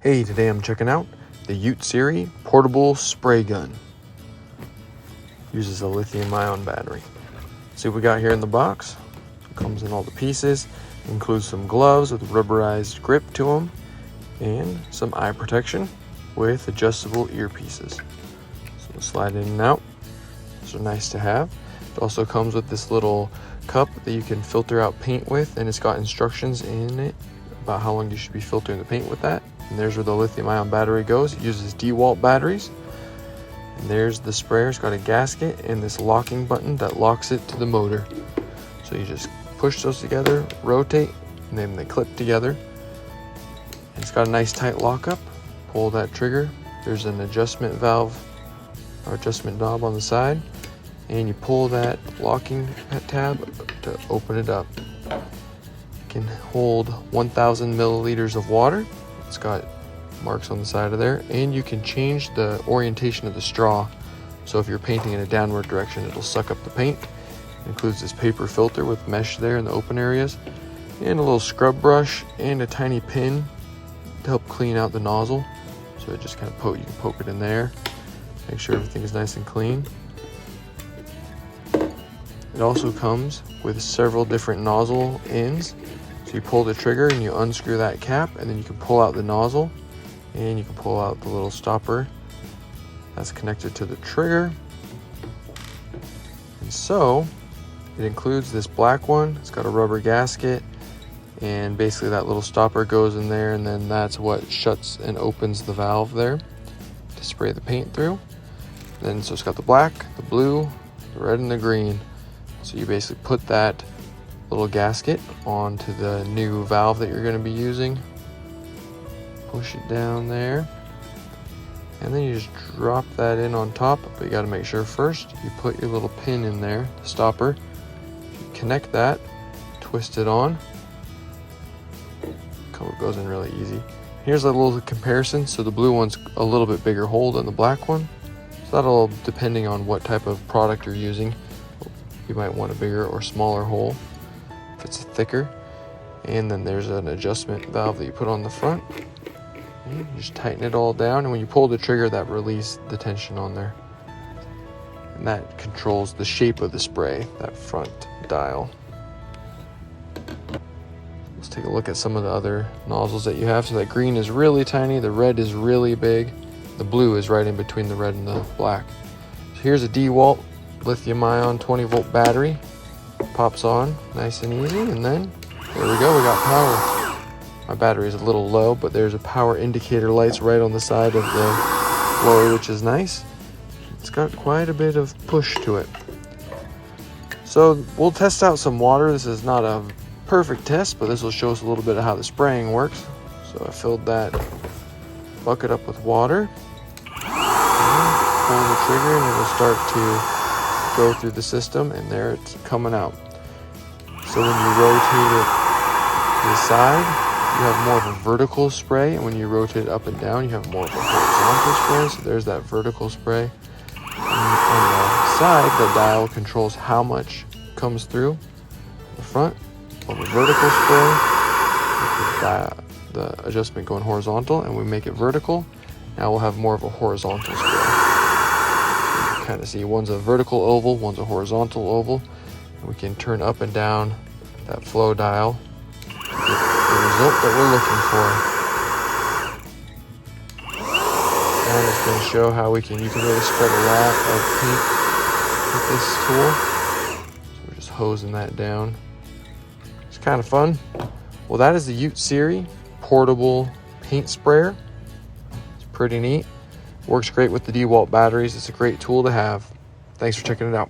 Hey, today I'm checking out the Ute Series portable spray gun. Uses a lithium-ion battery. See what we got here in the box. It comes in all the pieces. Includes some gloves with rubberized grip to them and some eye protection with adjustable earpieces. So we'll slide in and out. Those are nice to have. It also comes with this little cup that you can filter out paint with, and it's got instructions in it about how long you should be filtering the paint with that. And there's where the lithium-ion battery goes. It uses Dewalt batteries. And there's the sprayer. It's got a gasket and this locking button that locks it to the motor. So you just push those together, rotate, and then they clip together. And it's got a nice tight lockup. Pull that trigger. There's an adjustment valve or adjustment knob on the side. And you pull that locking tab to open it up. It can hold 1,000 milliliters of water. It's got marks on the side of there, and you can change the orientation of the straw. So if you're painting in a downward direction, it'll suck up the paint. It includes this paper filter with mesh there in the open areas, and a little scrub brush and a tiny pin to help clean out the nozzle. So it just kind of you can poke it in there, make sure everything is nice and clean. It also comes with several different nozzle ends. So you pull the trigger and you unscrew that cap, and then you can pull out the nozzle, and you can pull out the little stopper that's connected to the trigger. And so it includes this black one. It's got a rubber gasket, and basically that little stopper goes in there, and then that's what shuts and opens the valve there to spray the paint through. Then so it's got the black, the blue, the red, and the green. So you basically put that little gasket onto the new valve that you're going to be using. Push it down there, and then you just drop that in on top. But you got to make sure first you put your little pin in there, the stopper. You connect that, twist it on. It goes in really easy. Here's a little comparison. So the blue one's a little bit bigger hole than the black one. So that'll, depending on what type of product you're using, you might want a bigger or smaller hole if it's thicker. And then there's an adjustment valve that you put on the front. And you just tighten it all down, and when you pull the trigger, that releases the tension on there. And that controls the shape of the spray, that front dial. Let's take a look at some of the other nozzles that you have. So that green is really tiny, the red is really big, the blue is right in between the red and the black. So here's a Dewalt lithium-ion 20-volt battery. Pops on nice and easy, and then there we go, we got power. My battery is a little low, but there's a power indicator lights right on the side of the blower, which is nice. It's got quite a bit of push to it. So we'll test out some water. This is not a perfect test, but this will show us a little bit of how the spraying works. So I filled that bucket up with water. Pull the trigger and it'll start to go through the system, and there it's coming out. So when you rotate it to the side, you have more of a vertical spray, and when you rotate it up and down, you have more of a horizontal spray. So there's that vertical spray. And on the side, the dial controls how much comes through the front. On the vertical spray, with the adjustment going horizontal, and we make it vertical. Now we'll have more of a horizontal spray. Kind of see one's a vertical oval, one's a horizontal oval, and we can turn up and down that flow dial to get the result that we're looking for. And it's going to show how you can really spread a lot of paint with this tool. So we're just hosing that down. It's kind of fun. Well, that is the Ute Series portable paint sprayer. It's pretty neat. Works great with the Dewalt batteries. It's a great tool to have. Thanks for checking it out.